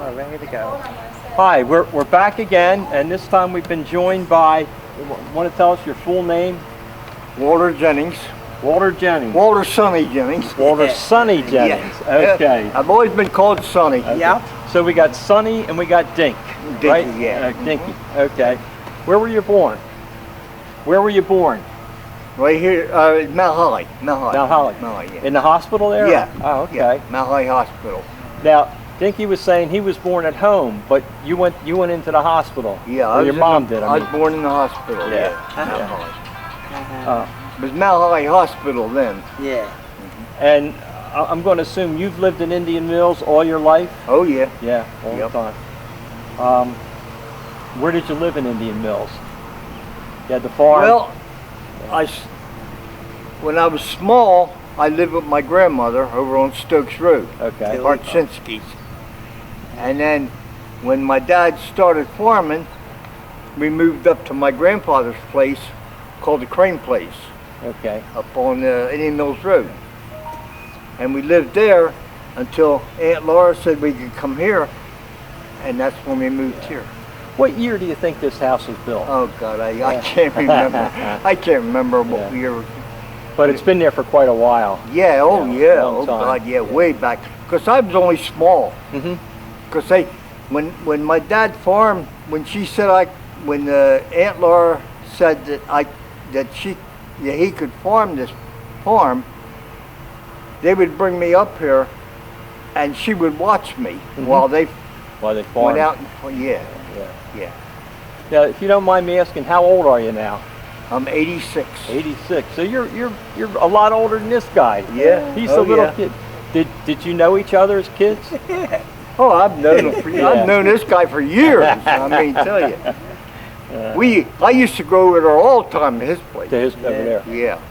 are ready to go. Hi, we're back again, and this time we've been joined by, want to tell us your full name? Walter Jennings. Walter Jennings. Walter Sonny Jennings. Walter Sonny Jennings. Yeah. Okay. I've always been called Sonny. Okay. Yep. So we got Sonny and we got Dinky. Dinky, right? yeah. Dinky. Okay. Where were you born? Where were you born? Right here, Mount Holly. Mount Holly. Yeah. In the hospital there? Yeah. Oh, okay. Yeah. Mount Holly Hospital. Now, Dinky was saying he was born at home, but you went into the hospital. Yeah. Or your mom did. I was born in the hospital. Yeah. Mount Holly. It was Mount Holly Hospital then. Yeah. And I'm going to assume you've lived in Indian Mills all your life? Oh yeah. Yeah, all the time. Where did you live in Indian Mills? You had the farm? Well, when I was small, I lived with my grandmother over on Oakshade Road. Okay. Harchinski's. And then when my dad started farming, we moved up to my grandfather's place called the Crane Place. Okay. Up on Indian Mills Road. And we lived there until Aunt Laura said we could come here, and that's when we moved here. What year do you think this house was built? Oh God, I can't remember. I can't remember what year. But it's been there for quite a while. Yeah, oh yeah, long oh time. God, yeah, way back. Because I was only small. Because when my dad farmed, when she said when Aunt Laura said that he could farm this farm, they would bring me up here, and she would watch me while they farmed. went out and yeah. Now, if you don't mind me asking, how old are you now? I'm 86. 86. So you're a lot older than this guy. Yeah. He's a little kid. Did you know each other as kids? Yeah. Oh, I've known him I've known this guy for years. I mean, tell you. I used to go over there all the time to his place. To his over there. Yeah.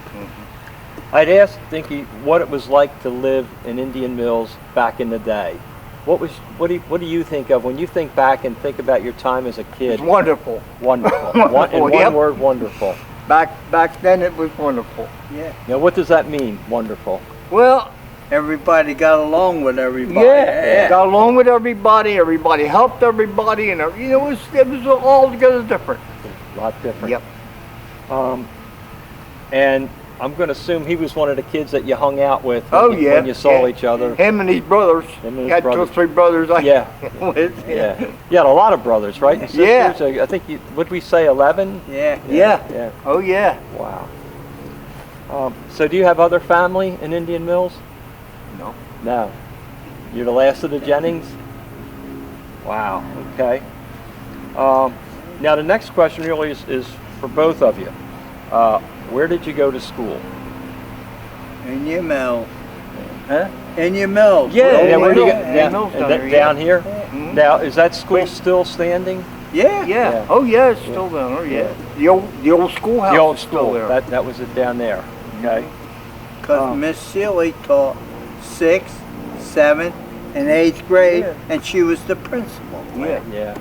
I'd asked Dinky what it was like to live in Indian Mills back in the day. What do you think of when you think back and think about your time as a kid? It's wonderful. Wonderful. In one word, wonderful. Back then it was wonderful. Yeah. Now what does that mean, wonderful? Well, everybody got along with everybody. Yeah. Got along with everybody. Everybody helped everybody, and it was altogether different. A lot different. Yep. And I'm going to assume he was one of the kids that you hung out with when you saw each other. Him and his brothers. He had 2 or 3 brothers. Yeah. You had a lot of brothers, right? And sisters? Yeah. I think, would we say 11? Yeah. Oh, yeah. Wow. So do you have other family in Indian Mills? No. No. You're the last of the Jennings? Wow. Okay. Now the next question really is for both of you. Where did you go to school? In your mill. Huh? In your mill. Yeah. Where do you go? Down here? Now, is that school still standing? Yeah. Oh yeah, it's still down there. Yeah. The old schoolhouse. The old is school. Still there. That was it down there. Okay. Because Miss Seeley taught 6th, 7th, and 8th grade, and she was the principal. Yeah.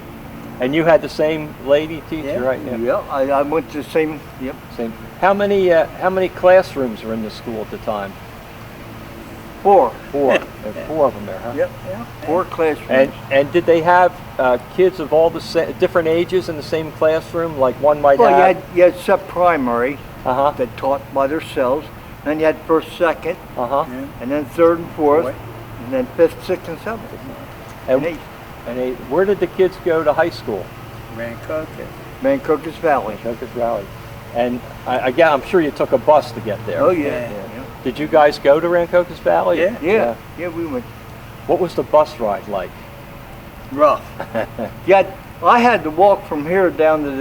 And you had the same lady teacher, right? Yeah. I went to the same. Yep. Same. How many classrooms were in the school at the time? 4. 4. There's 4 of them there, huh? Yep. 4 classrooms. And did they have kids of all the different ages in the same classroom? Like one might have. Well, you had set primary that taught by themselves. Then you had 1st, 2nd, and then 3rd and 4th, and then 5th, 6th, and 7th, and 8th. And where did the kids go to high school? Rancocas. Rancocas Valley. Rancocas Valley. And I'm sure you took a bus to get there. Oh yeah. Did you guys go to Rancocas Valley? Yeah, we went. What was the bus ride like? Rough. Yeah, I had to walk from here down to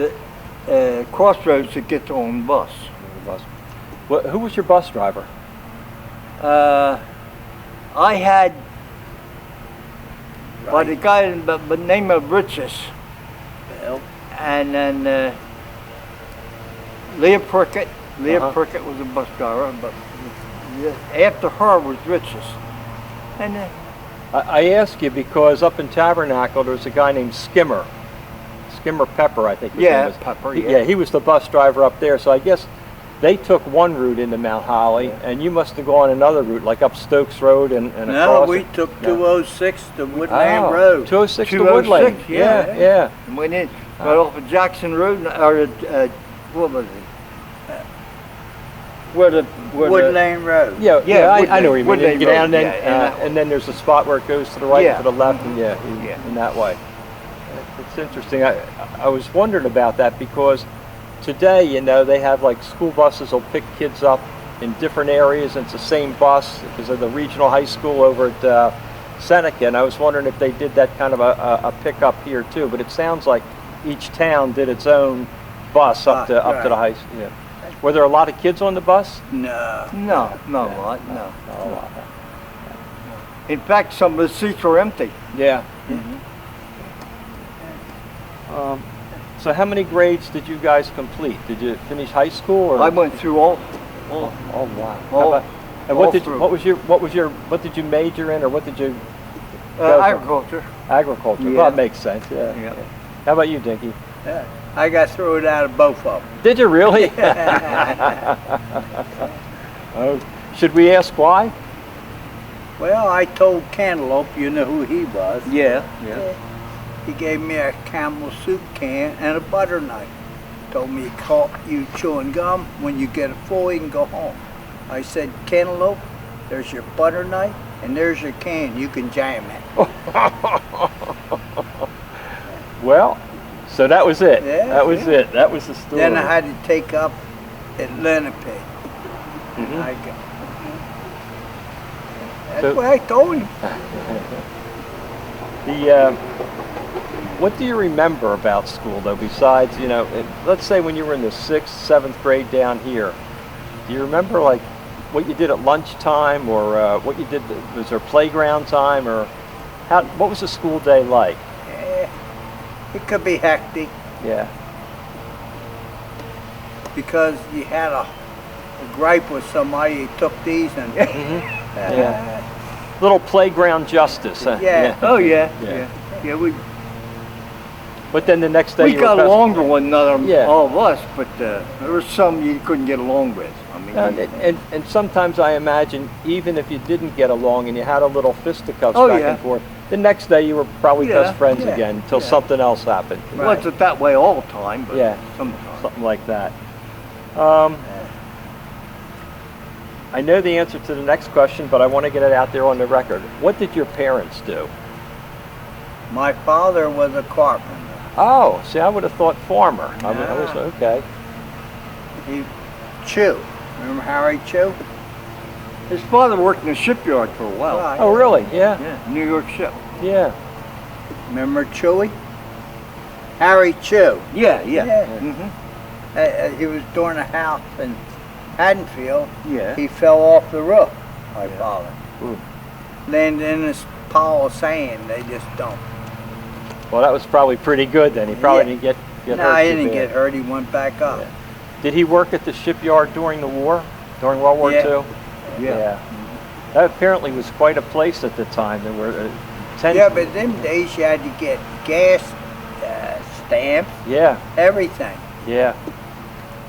the crossroads to get on the bus. Who was your bus driver? I had the guy by the name of Riches. And then Leah Prickett. Leah Prickett was a bus driver, but after her was Riches. And I ask you because up in Tabernacle there's a guy named Skimmer Pepper, I think his name is. Pepper. He was the bus driver up there. So I guess they took one route into Mount Holly, and you must have gone another route, like up Stokes Road and No, across. we took No. 206 to Woodland Oh, Road. 206 to 206, Woodland. yeah. Yeah. And went in right off of Jackson Road, or what was it? Where the Woodland Road. Yeah, Yeah, I know where you mean. You Woodland get down, Road, and then, yeah, and that and then there's a spot where it goes to the right, Yeah. to the left, and Yeah. in that way. It's interesting. I was wondering about that because today, you know, they have like school buses will pick kids up in different areas, and it's the same bus because of the regional high school over at Seneca, and I was wondering if they did that kind of a pickup here too. But it sounds like each town did its own bus up to the high school. Yeah. Were there a lot of kids on the bus? No. No, not a lot, no. Not a lot. In fact, some of the seats were empty. Yeah. So how many grades did you guys complete? Did you finish high school? Or? I went through all. Oh wow. All- and all what through. what did you major in, or what did you? go for? Agriculture. Agriculture. Yeah. Well, that makes sense. Yeah. Yeah. How about you, Dinky? Yeah. I got thrown out of both of them. Did you really? Oh, should we ask why? Well, I told Cantaloupe, you know who he was. Yeah. He gave me a Camel soup can and a butter knife. Told me, caught you chewing gum. When you get it full, you can go home. I said, Cantaloupe, there's your butter knife and there's your can. You can jam it. Well, so that was it. Yeah, That was yeah. it. That was the story. Then I had to take up at Lenape. Mhm. That's So- what I told him. What do you remember about school, though, besides, you know, let's say when you were in the 6th, 7th grade down here, do you remember, like, what you did at lunchtime, or what you did, was there playground time, or what was the school day like? It could be hectic Yeah. because you had a gripe with somebody, you took these and Yeah. Little playground justice. Huh? Yeah. Oh yeah. Yeah. Yeah. We But then the next day we you were got best- along with one another, Yeah. all of us, but there were some you couldn't get along with. I mean, And sometimes I imagine, even if you didn't get along and you had a little fisticuffs Oh, back yeah. and forth, the next day you were probably Yeah, best friends yeah, again until yeah. something else happened. it wasn't that way all the time, but Yeah. sometimes. Something like that. I know the answer to the next question, but I want to get it out there on the record. What did your parents do? my father was a carpenter. Oh, see, I would have thought farmer. I was Nah. okay. He Chew. Remember Harry Chew? His father worked in the shipyard for a while. Right. Oh, really? Yeah. Yeah, New York ship. Yeah. Remember Chewy? Harry Chew. Yeah, yeah. Yeah. Mhm. He was doing a house in Haddonfield. Yeah. He fell off the roof, my father. Ooh. Landed in this pile of sand. They just dumped. Well, that was probably pretty good then. He probably Yeah. didn't get No, hurt. he too didn't bad. get hurt. He went back up. Yeah. Did he work at the shipyard during the war? During World War Yeah. II? Yeah. That apparently was quite a place at the time. There were 10. Yeah, but them days you had to get gas stamps, Yeah, everything. yeah.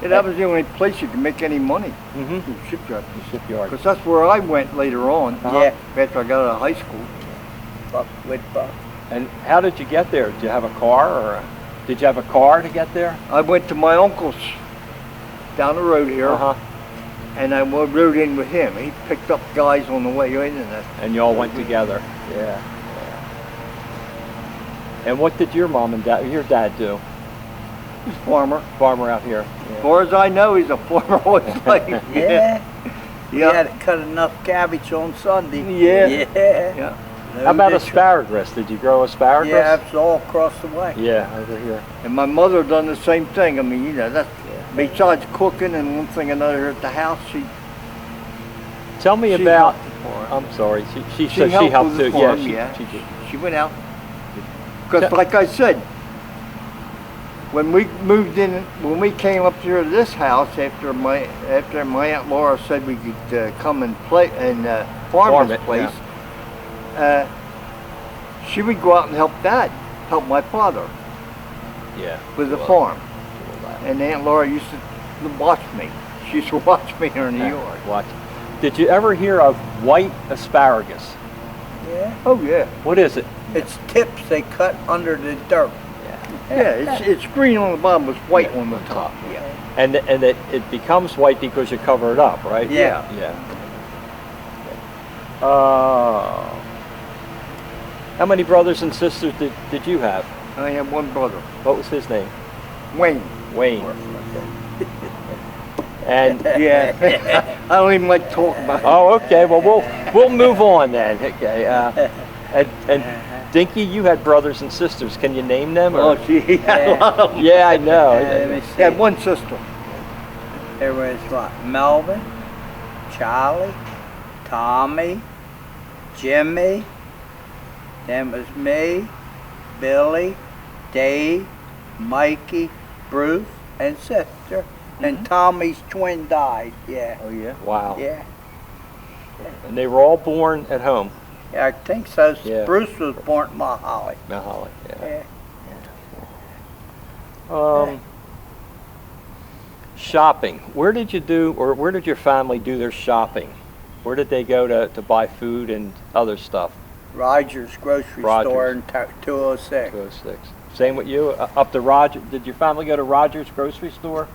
Yeah, that was the only place you could make any money, Mm-hmm. the shipyard. The shipyard. Because that's where I went later on. Yeah. After I got out of high school. Buck with Buck. And how did you get there? Did you have a car, or did you have a car to get there? I went to my uncle's down the road here, Uh-huh. and I rode in with him. He picked up guys on the way in, and And you all went together. Yeah. And what did your mom and your dad do? he's a farmer. Farmer out here. As far as I know, he's a farmer all his life. Yeah. We Yeah. had to cut enough cabbage on Sunday. Yeah. Yeah. Yeah. How about Loaded asparagus? Did you grow asparagus? Yeah, it's all across the way. Yeah, over here. And my mother done the same thing. I mean, you know, that's besides cooking and one thing or another at the house, she Tell me she about. helped the farm. I'm sorry. She She said she helped with the too. farm, Yeah, she did. She went out. Because like I said, when we moved in, when we came up here to this house after my Aunt Laura said we could come and play and farm Farm this it, place, she would go out and help my father Yeah. with the Well, farm. well, And Aunt Laura used to watch me. She used to watch me here in the yard. Watch. Did you ever hear of white asparagus? Yeah. Oh yeah. What is it? It's tips they cut under the dirt. Yeah, it's green on the bottom, it's white on the top. Yeah. And it becomes white because you cover it up, right? Yeah. Yeah. How many brothers and sisters did you have? I have one brother, What was his name? Wayne. Wayne. And Yeah. I don't even like to talk about it. oh, okay. Well, we'll move on then. Okay. And Dinky, you had brothers and sisters. Can you name them? Oh, Or? she had a lot of them. Yeah, I know. Let me She had see. one sister. There was what? Melvin, Charlie, Tommy, Jimmy, then was me, Billy, Dave, Mikey, Bruce, and sister. And Tommy's twin died. Yeah. Oh yeah. Wow. Yeah. And they were all born at home. Yeah, I think so. Yeah. Bruce was born in Mahali. Mount Holly. Yeah. Yeah. Shopping. Where did you do, or where did your family do their shopping? Where did they go to buy food and other stuff? Rogers grocery Rogers. store in 206. 206. Same with you. Up to Rogers. Did your family go to Rogers grocery store?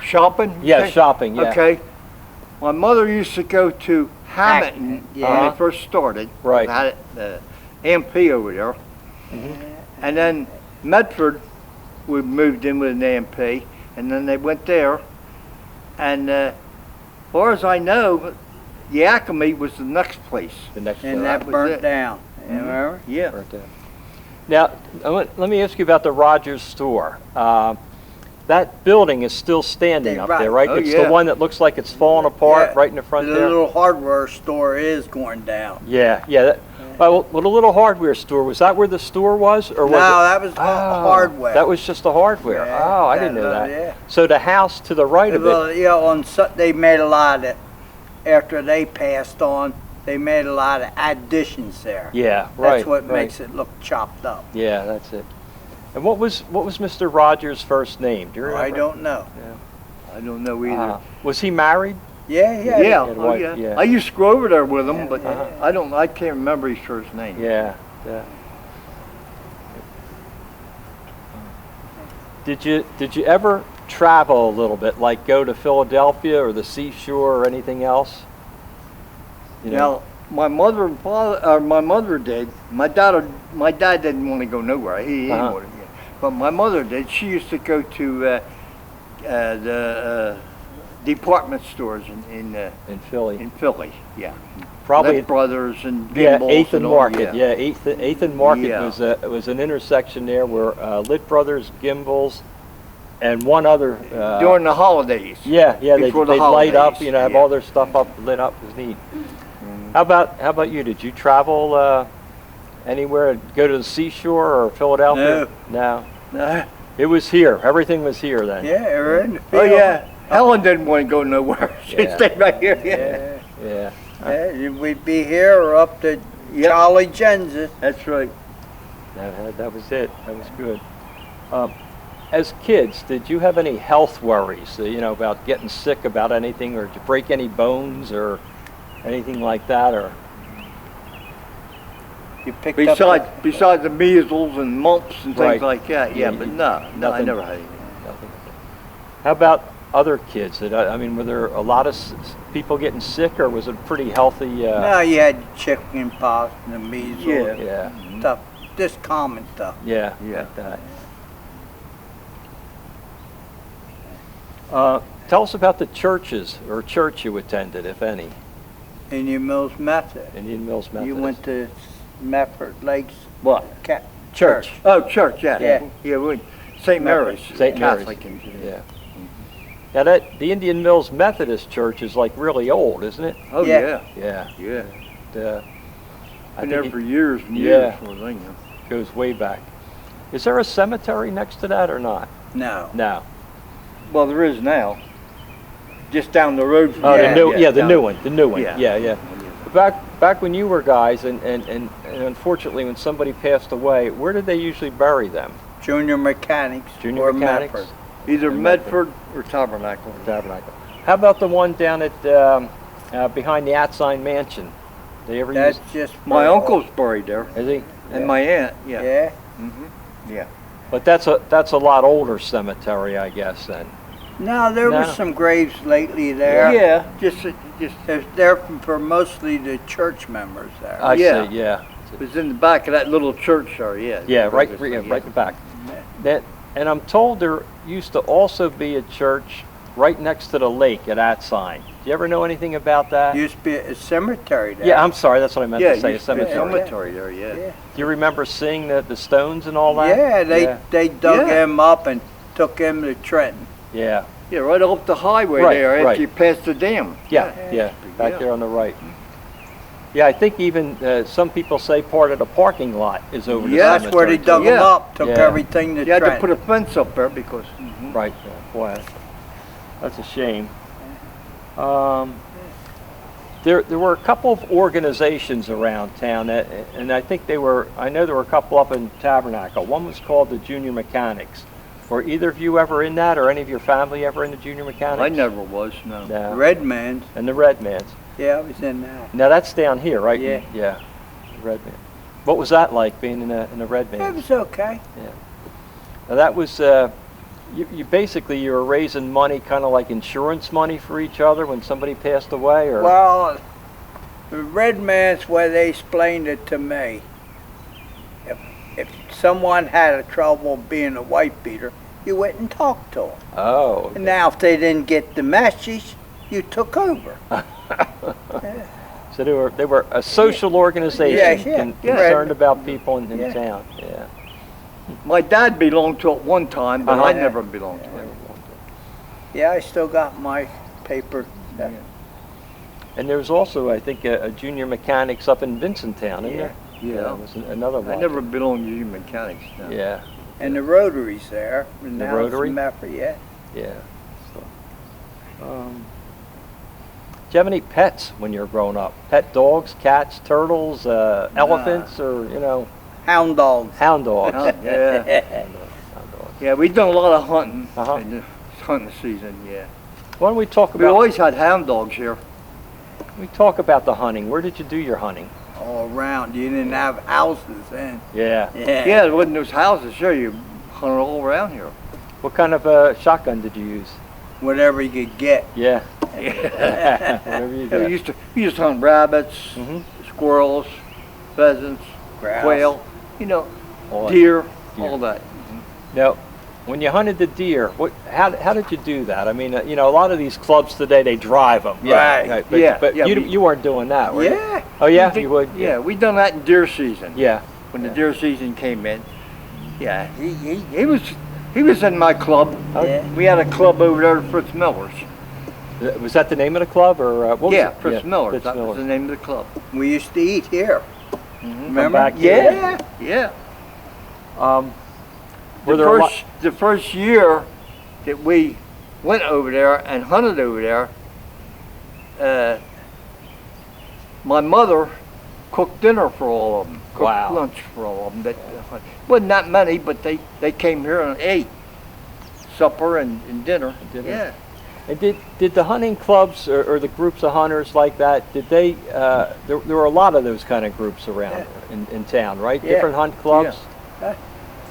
Shopping? Yeah, Okay. shopping. Yeah. Okay. My mother used to go to Hamilton Yeah. when it first started. Right. They had the MP over there. And then Medford, we moved in with an MP, and then they went there. And as far as I know, Yakima was the next place. The next And one. that was burnt it. down. You remember? Yeah. Right there. Now, let me ask you about the Rogers store. That building is still standing up there, right? Oh, It's yeah. the one that looks like it's falling apart Yeah. right in the front The there. little hardware store is going down. Yeah, yeah. Well, the little hardware store, was that where the store was? Or was No, it? that was hardware. That was just the hardware. Yeah, Oh, I didn't know that- that. yeah. So the house to the right of it, Well, yeah, they made a lot of, after they passed on, they made a lot of additions there. yeah, right. That's what right. makes it look chopped up. Yeah, that's it. And what was Mr. Rogers' first name? Do you remember? I don't know. I don't know either. Was he married? Yeah, yeah. Yeah, had oh, white- yeah. yeah. I used to go over there with him, but Uh-huh. I can't remember his first name. Yeah, yeah. Did you ever travel a little bit, like go to Philadelphia or the seashore or anything else? You know? Now, my mother and father, or my mother did. My dad didn't want to go nowhere. He didn't Uh-huh. want to go. But my mother did. She used to go to the department stores in in Philly, Philly. Yeah, probably. Lit Brothers and Yeah, Gimbals 8th and and all, Market. Yeah, 8th and Market Yeah. was an intersection there where Lit Brothers, Gimbals, and one other. During the holidays. Yeah, they'd before the light up. holidays, You know, have yeah. all their stuff up lit up. It was neat. How about you? Did you travel anywhere? Go to the seashore or Philadelphia? No. Uh, It was here. Everything was here then. Yeah, we're in the oh field. yeah, Helen didn't want to go nowhere. She Yeah. stayed right here. Yeah. Yeah. Yeah, we'd be here or up to Charlie Jennings. That's right. That was it. That was good. As kids, did you have any health worries? You know, about getting sick about anything, or did you break any bones or anything like that, or? You picked Besides the measles and mumps and things Right. like that. Yeah, Yeah, but you- no, I nothing. never had anything. Nothing. How about other kids? I mean, were there a lot of people getting sick, or was it pretty healthy? No, you had chicken pox and the measles Yeah. Yeah, stuff. Just common stuff. yeah, Yeah. like that. Tell us about the churches or church you attended, if any. Indian Mills Methodist. Indian Mills Methodist. You went to Medford Lakes What? Church. Oh, church, yeah. Yeah. Yeah, we St. Mary's. St. Mary's. Catholic. Yeah. Now the Indian Mills Methodist Church is like really old, isn't it? Oh, Yeah. yeah. Yeah. Yeah. I Been think there for years and Yeah. years. For I know. it goes way back. Is there a cemetery next to that or not? No. No. Well, there is now. Just down the road from Oh, Yeah, the new, the down- new one, the new one. Yeah. Yeah. Back when you were guys, and unfortunately when somebody passed away, where did they usually bury them? Junior Mechanics Junior or Mechanics? Medford. Either In Medford or Tabernacle. Tabernacle. How about the one down at behind the Atzine Mansion? They ever That's use? just My for- uncle's buried there, Is he? and my aunt. Yeah. Yeah. Yeah. But that's a lot older cemetery, I guess. Then. No, there No. was some graves lately there. Yeah. Just They're for mostly the church members there. I Yeah. see. Yeah. it was in the back of that little church there. Yeah. Yeah. Right. Previously, Yeah, right in the back. That. And I'm told there used to also be a church right next to the lake at Atzine. Do you ever know anything about that? Used to be a cemetery there. Yeah, I'm sorry. That's what I meant Yeah, to say. A used to be a cemetery. cemetery there. Yeah. Yeah. Do you remember seeing the stones and all that? Yeah, they dug Yeah. him up and took him to Trenton. Yeah. Yeah, right off the highway Right, there after right. you pass the dam. Yeah. Yeah. Back Yeah. there on the right. Yeah, I think even some people say part of the parking lot is over the Yeah, cemetery. That's where they dug Yeah. him up, took Yeah. everything to You had to Trenton. put a fence up there because. Right. Boy, that's a shame. There were a couple of organizations around town, and I think I know there were a couple up in Tabernacle. One was called the Junior Mechanics. Were either of you ever in that, or any of your family ever in the Junior Mechanics? I never was, no. No. Red Man's. And the Red Man's. Yeah, I was in that. Now that's down here, right? Yeah. Yeah. The Red Man. What was that like, being in the Red It Man's? was okay. Now that was, you basically you were raising money, kind of like insurance money for each other when somebody passed away, or? Well, the Red Man's way they explained it to me. If someone had a trouble being a white beater, you went and talked to them. Oh. And now if they didn't get the message, you took over. So they were a social organization Yeah, yeah. concerned about people in Yeah. town. Yeah. My dad belonged to it one time, but Uh-huh. I never belonged to it. Yeah, I still got my paper. And there's also, I think, a junior mechanics up in Vincenttown, isn't there? Yeah. That was another one. I never belonged to you mechanics. No. Yeah. And the Rotary's there. And The now it's Rotary? Medford, yeah. Yeah. So, do you have any pets when you were growing up? Pet dogs, cats, turtles, elephants, or Hound dogs. hound dogs? Yeah. Hound dogs. Yeah, we've done a lot of hunting Uh-huh. in the hunting season, yeah. Why don't we talk We about always had hound dogs here. the hunting? Where did you do your hunting? All around. You didn't have houses then. Yeah. Yeah. Yeah, there wasn't those houses here. You hunted all around here. What kind of shotgun did you use? Whatever you could get. Yeah. Whatever you Yeah, got. we used to hunt rabbits, Mhm. squirrels, pheasants, Grouse. quail, All that. deer, Deer. all that. Now, when you hunted the deer, how did you do that? I mean, a lot of these clubs today, they drive them. Right. But, Yeah, but yeah, you weren't doing that, were you? Yeah. Oh, yeah? We You would? Yeah, we done that in deer season. Yeah. When the deer season came in. Yeah, he was in my club. Yeah. We had a club over there, Fritz Miller's. Was that the name of the club, or what was Yeah, it? Fritz Miller's. Fritz That was the Miller's. name of the club. We used to eat here. Remember? back Yeah, yeah. Were there a lot? The first year that we went over there and hunted over there, my mother cooked dinner for all of them. Cooked Wow. lunch for all of them. Wasn't that many, but they came here and ate supper and dinner. Dinner. Yeah. And did the hunting clubs or the groups of hunters like that, did they, there were a lot of those kind of groups around in town, right? Yeah. Different hunt clubs? Yeah.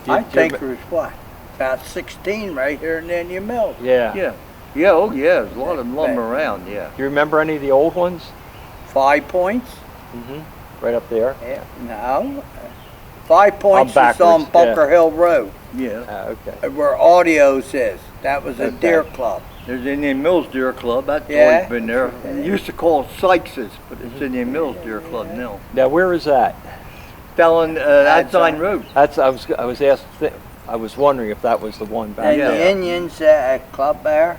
Did I you think rem- there was what? About 16 right here in Indian Mills. Yeah. Yeah. Yeah, oh yeah, there's a lot of them lumbering around, yeah. Do you remember any of the old ones? 5 Points? Right up there? Yeah. No. 5 Points is backwards, on yeah. Bunker Hill Road, Yeah. Okay. where Audios is. That was a Okay. deer club. There's Indian Mills Deer Club, that's Yeah. always been there. It used to call it Sykes's, but it's Indian Mills Deer Club now. Now, where is that? Down Atzine Atzine. Road. I was wondering if that was the one back And there. the Indians club there,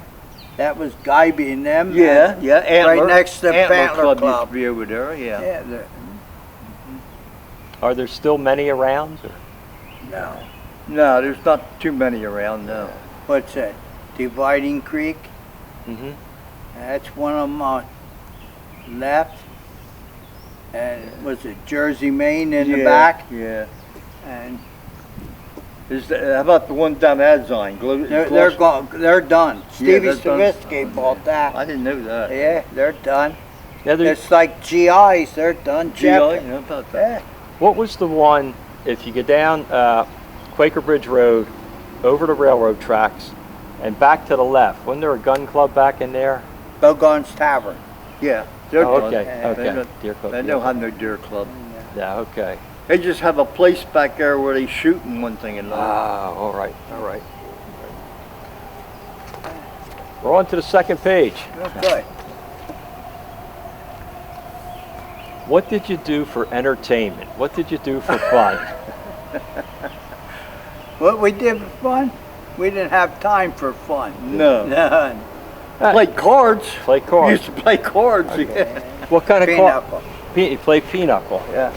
that was Guyby and them. Yeah, yeah, Antler. Right next to Antler Club. Club used to be over there, yeah. Yeah, Are there still many around? Or? no. No, there's not too many around, no. What's that? Dividing Creek? Mm-hmm. That's one of them on left. And was it Jersey, Maine in the back? Yeah. And How about the one down at Zine? They're done. Stevie they're done. Stavisky bought that. I didn't know that. Yeah, they're done. Yeah, It's like GIs, they're done. GI, how about that? Yeah. what was the one, if you go down Quaker Bridge Road, over the railroad tracks, and back to the left, wasn't there a gun club back in there? Bogart's Tavern. Yeah, they're Oh, done. okay, okay. Deer Club. They don't have no deer club. Yeah, okay. They just have a place back there where they shoot and one thing and another. Ah, all right, all right. We're on to the second page. Okay. What did you do for entertainment? What did you do for fun? What we did for fun? We didn't have time for fun. No. None. Played cards. Play We cards. used to play cards. Yeah. What kind of cards? Pinochle. You play pinochle, yeah.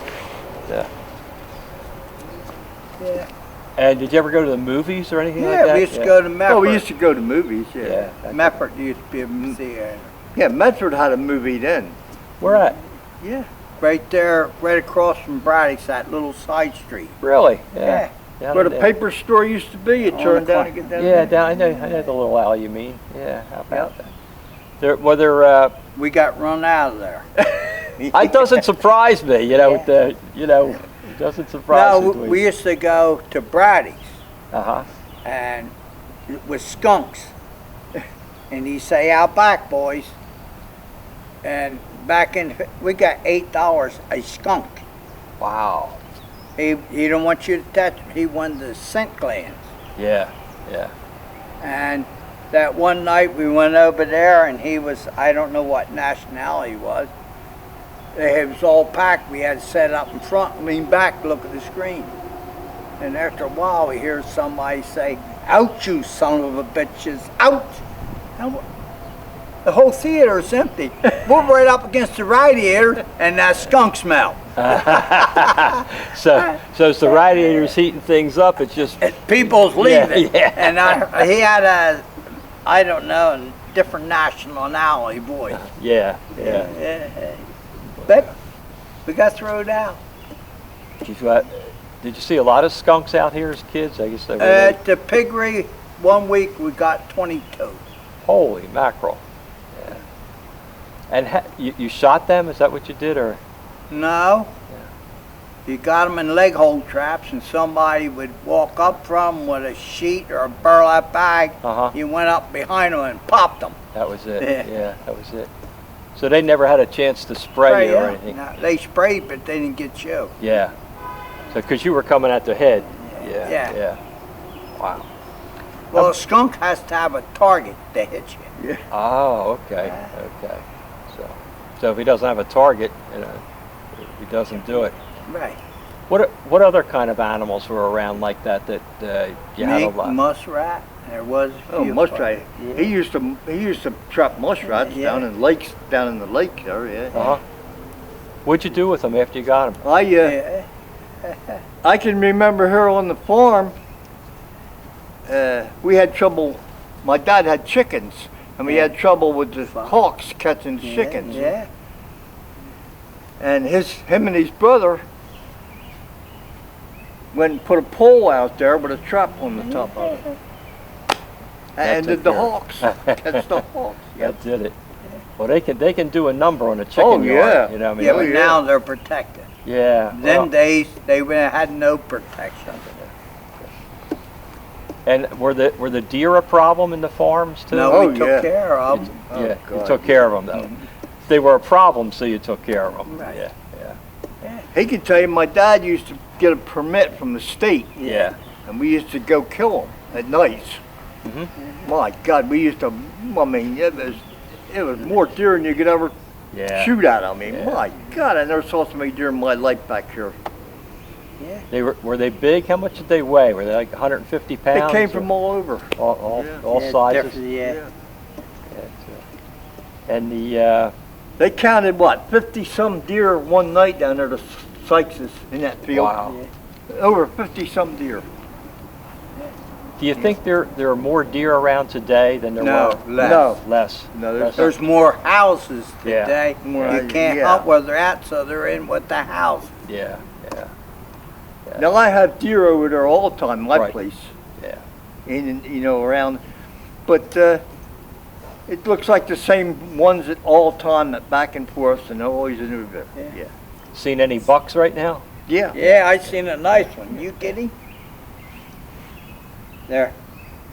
Yeah. Yeah. And did you ever go to the movies or anything like Yeah, that? we used to go to Medford. Oh, we used to go to movies. Yeah. Yeah. Medford used to be a theater. Yeah, Medford had a movie then. Where at? Yeah. Right there, right across from Braddock's, that little side street. Really? Yeah. Down Where in the there. paper store used to be, you On turned the down corner. to get down Yeah, there. down. I know the little alley you mean. Yeah. How about that? There. We got run out of there. It doesn't surprise me. You know. It doesn't surprise No, me. we used to go to Braddock's Uh-huh. and with skunks. And he say, out back, boys. And back in, we got $8 a skunk. Wow. He don't want you to touch it. He wanted the scent glands. Yeah. Yeah. And that one night we went over there and he was, I don't know what nationality he was. It was all packed. We had to set up in front, lean back, look at the screen. And after a while we hear somebody say, out you son of a bitches, out! And the whole theater is empty. We're right up against the radiator and that skunk smell. So it's the radiators heating things up. It's just. People's leaving. Yeah. And he had a, I don't know, a different nationality voice. Yeah. But we got thrown out. Did you see a lot of skunks out here as kids? I guess they were. At the piggery, 1 week we got 22. Holy mackerel! Yeah. And you shot them? Is that what you did, or? No. You got them in leg hold traps and somebody would walk up from 'em with a sheet or a burlap bag. Uh-huh. You went up behind them and popped them. That was it. Yeah. Yeah, that was it. So they never had a chance to spray you or anything. No, they sprayed, but they didn't get you. Yeah. So because you were coming at the head. Yeah. Yeah. Yeah. Wow. Well, a skunk has to have a target to hit you. Yeah. Oh, okay. Okay. So if he doesn't have a target, he doesn't do it. Right. What other kind of animals were around like that you had a Mink, lot? muskrat. There was a Oh, few. muskrat. Yeah. He used to trap muskrats Yeah. down in lakes, down in the lake there. Yeah. Uh-huh. What'd you do with them after you got them? Yeah. I can remember here on the farm. We had trouble. My dad had chickens, and we had trouble with the hawks catching the chickens. Yeah. And him and his brother went and put a pole out there with a trap on the top of it. And took did the care of hawks catch the hawks? That did it. Well, they can do a number on a chicken Oh, yard. yeah. You know, I mean, Yeah, but yeah. now they're protected. yeah. Them well, days, they had no protection. and were the deer a problem in the farms too? No, Oh, we took yeah. care of them. Oh, Yeah, you God. took care of them though. They were a problem, so you took care of them. Right. Yeah. He can tell you my dad used to get a permit from the state, Yeah. and we used to go kill them at night. Mhm. My God, we used to. I mean, it was more deer than you could ever Yeah. shoot at. I mean, Yeah. my God, I never saw so many deer in my life back here. Were they big? How much did they weigh? Were they like 150 They pounds? came or from all over. all Yeah, sizes. different, yeah. And the They counted what, 50-some deer one night down there to Sykes's in that field. wow. Over 50-some deer. Do you think there are more deer around today than there No, were? less. No. Less. No, Less. There's more houses Yeah. today. More, You can't yeah. hunt where they're at, so they're in with the house. Yeah. Now I have deer over there all the time, my Right. place, Yeah. and around, but it looks like the same ones at all time, that back and forth, and they're always in there. Yeah. Seen any bucks right now? Yeah. Yeah, I seen a nice one. You get him? There.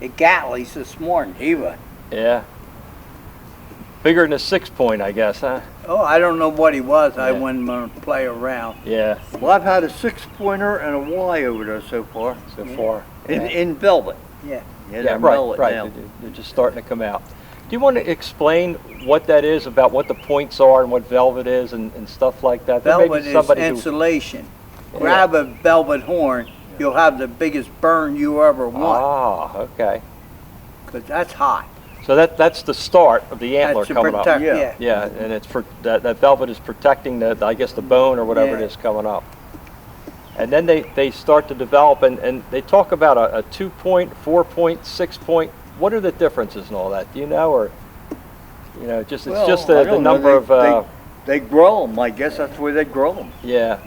At Gatley's this morning. He was. Yeah. Bigger than a 6-point, I guess, huh? Oh, I don't know what he was. I Yeah. wasn't going to play around. Yeah, Well, I've had a 6-pointer and a Y over there so far, so far. in velvet. Yeah. Yeah, Yeah, they're right, velvet right. now. They're just starting to come out. Do you want to explain what that is, about what the points are and what velvet is and stuff like that? There may be Velvet is somebody who- insulation. Yeah. Grab a velvet horn, you'll have the biggest burn you ever want. Ah, okay. Because that's hot. So that's the start of the antler That's to coming protect, up. Yeah. Yeah, and it's that velvet is protecting I guess the bone or whatever it Yeah. is coming up. And then they start to develop and they talk about a 2-point, 4-point, 6-point. What are the differences and all that? Do you know, or it's Well, just I the don't know. number of They grow them. I guess that's where they grow them. yeah.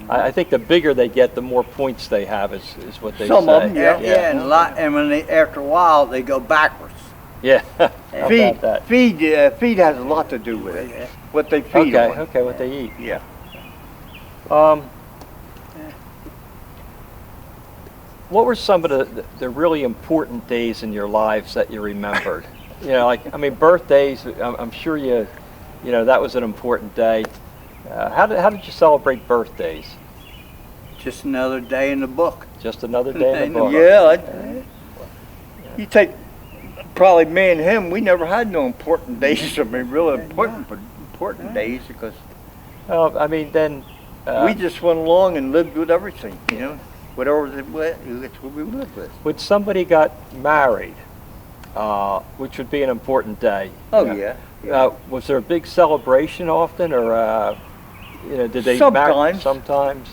I think the bigger they get, the more points they have is what they Some say. of 'em, yeah. Yeah, and when after a while, they go backwards. Yeah. How Feed, about that? feed has a lot to do with it. Yeah. What they feed Okay, on. okay, what they eat. Yeah. What were some of the really important days in your lives that you remembered? Birthdays. I'm sure that was an important day. How did you celebrate birthdays? Just another day in the book. Just another day in the book. Yeah. You take probably me and him. We never had no important days. I mean, really important days because Well, then we just went along and lived with everything. Whatever that's what we lived with. when somebody got married, which would be an important day. Oh yeah. Was there a big celebration often, or did they Sometimes. Sometimes.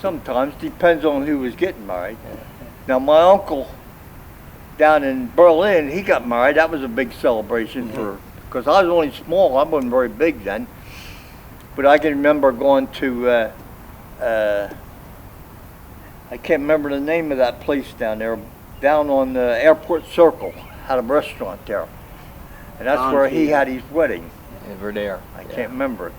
Sometimes depends on who was getting married. Now my uncle down in Berlin, he got married. That was a big celebration because I was only small. I wasn't very big then, but I can remember going to. I can't remember the name of that place down there, down on the Airport Circle. Had a restaurant there, and that's where he had his wedding. Over there. I can't remember it.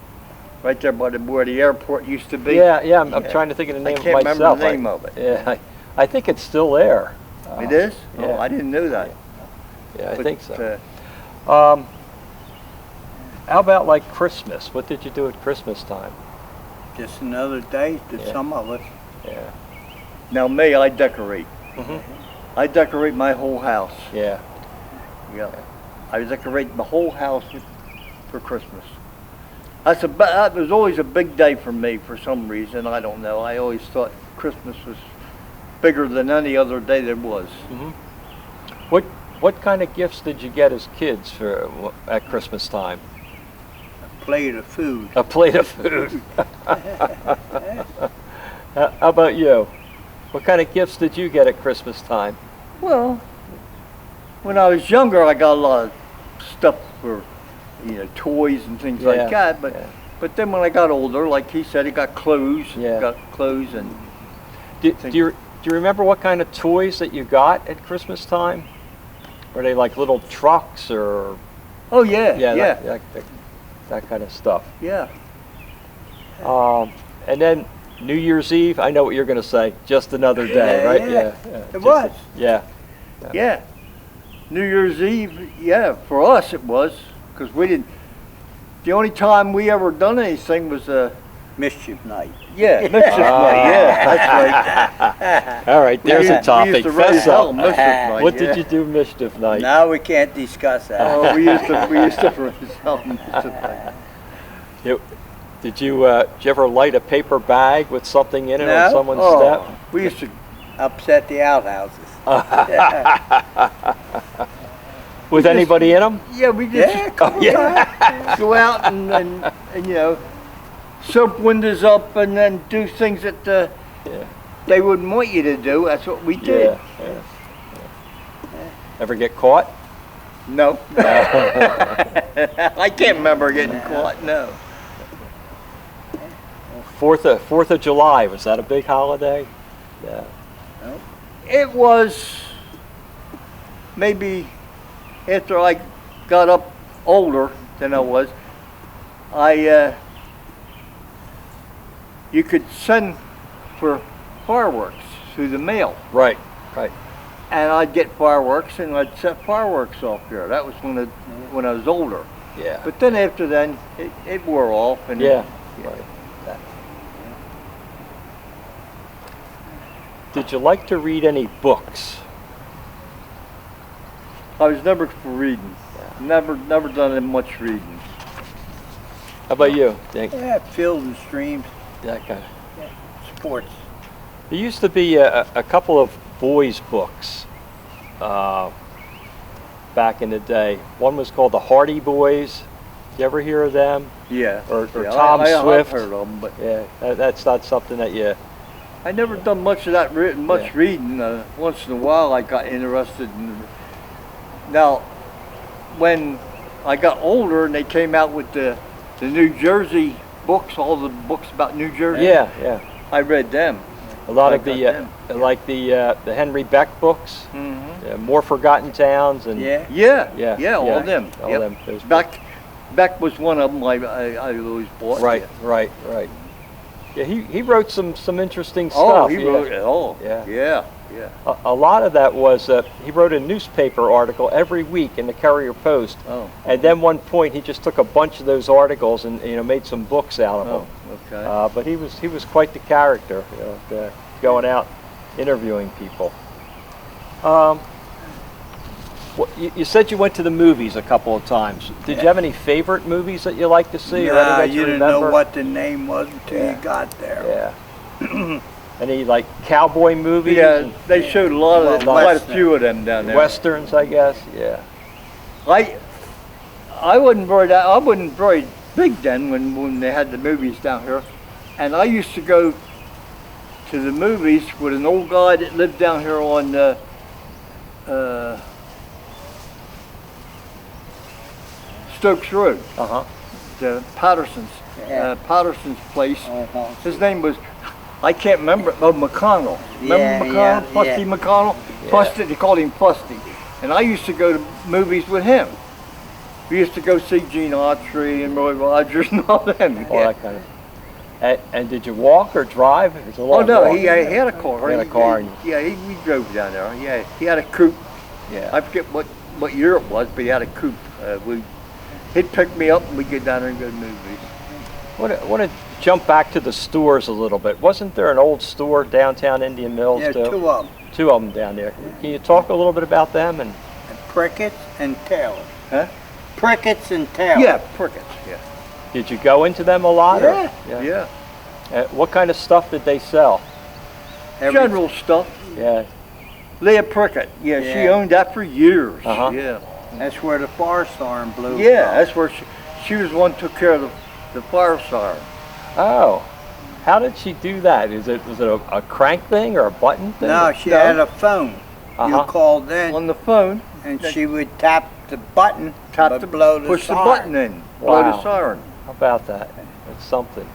Right there by where the airport used to be. Yeah. I'm trying to think of the name I can't of myself. remember the name of it. Yeah, I think it's still there. It is? Yeah. Oh, I didn't know that. Yeah, I But, think so. How about like Christmas? What did you do at Christmas time? Just another day to Yeah. some of us. Yeah. Now me, I decorate. Mhm. I decorate my whole house. Yeah. Yeah. I decorate the whole house for Christmas. That was always a big day for me for some reason. I don't know. I always thought Christmas was bigger than any other day there was. What kind of gifts did you get as kids at Christmas time? A plate of food. A plate of food. How about you? What kind of gifts did you get at Christmas time? Well, when I was younger, I got a lot of stuff for, toys and things like that. But then when I got older, like he said, he got clothes. Yeah. Got clothes and. Do you remember what kind of toys that you got at Christmas time? Were they like little trucks or? Oh yeah. That kind of stuff. Yeah. And then New Year's Eve. I know what you're going to say. Just another day, Yeah, right? yeah. It Just was. Yeah. Yeah. New Year's Eve, yeah, for us it was, because we didn't, the only time we ever done anything was, Mischief night. mischief night, yeah, that's right. All right, there's a We topic. used to raise Fess hell up. mischief night. What did you do mischief night? Now we can't discuss that. Oh, we used to raise hell mischief night. Did you ever light a paper bag with something in it on No. someone's Oh, step? we used to, Upset the outhouses. With anybody in them? yeah, we just Yeah, come on. go out and soap windows up and then do things that they wouldn't want you to do. That's what we did. Yeah. Ever get caught? No. I can't remember getting caught, no. Fourth of July, was that a big holiday? Yeah. It was maybe after I got up older than I was. You could send for fireworks through the mail, Right, right. and I'd get fireworks and I'd set fireworks off there. That was when I was older. Yeah. But then after then, it wore off. And Yeah. Right. Did you like to read any books? I was never for reading. Never done much reading. How about you, Dink? Yeah, field and streams, That kind of. sports. There used to be a couple of boys' books back in the day. One was called the Hardy Boys. You ever hear of them? Yeah. Or Yeah, Tom Swift? I've heard of them, but Yeah, that's not something that you. I never done much of that. Reading. Once in a while, I got interested in. Now, when I got older and they came out with the New Jersey books, all the books about New Jersey. Yeah, yeah. I read them. A lot I of the got them. like the Henry Beck books, Mm-hmm. More Forgotten Towns, and Yeah. Yeah, all of them. all Yep. them. Those books. Beck was one of them. I always bought. Right, Yeah. right, right. Yeah, he wrote some interesting stuff. Oh, he yeah. wrote it all. Yeah. Yeah. A lot of that was he wrote a newspaper article every week in the Courier Post, Oh. and then one point he just took a bunch of those articles and made some books out of them. Oh, okay. But he was quite the character, going out interviewing people. You said you went to the movies a couple of times. Did you have any favorite movies that you like to see? Or any Nah, that you didn't remember? know what the name was until Yeah. you got there. Yeah. Any like cowboy movies? Yeah, and they showed a lot of Well, quite a Western. few of them down there. westerns, I guess. Yeah. I wasn't very big then when they had the movies down here, and I used to go to the movies with an old guy that lived down here on Stokes Road, the Patterson's Yeah. Patterson's place. Uh-huh. His name was, I can't remember, McConnell. Remember Yeah, McConnell? yeah, Fusty yeah. McConnell? Yeah. Fusty, they called him Fusty. And I used to go to movies with him. We used to go see Gene Autry and Roy Rogers and all them. All that kind of. And did you walk or drive? It was a Oh long no, walk. he had a car. He had a car. We drove down there. Yeah, he had a coupe. Yeah. I forget what year it was, but he had a coupe. He'd pick me up and we'd get down there and go to movies. I want to jump back to the stores a little bit. Wasn't there an old store downtown Indian Mills Yeah, too? two of them, Two of them down there. Can you talk a little bit about them? And Prickett's and Taylor. Huh? Prickett's and Taylor. Yeah, Perkins. Yeah. did you go into them a lot? or- Yeah. What kind of stuff did they sell? Every- General stuff. Yeah. Leah Prickett. Yeah, she Yeah. owned that for years. Uh-huh. Yeah. That's where the fire siren blew. Yeah, from. that's where she was the one who took care of the fire siren. Oh. How did she do that? Was it a crank thing or a button thing? No, she No. had a phone. You Uh-huh. called in, On the phone, and she would tap the button, tap but the blow the push siren. the button in, blow Wow. the siren. How about that? That's something.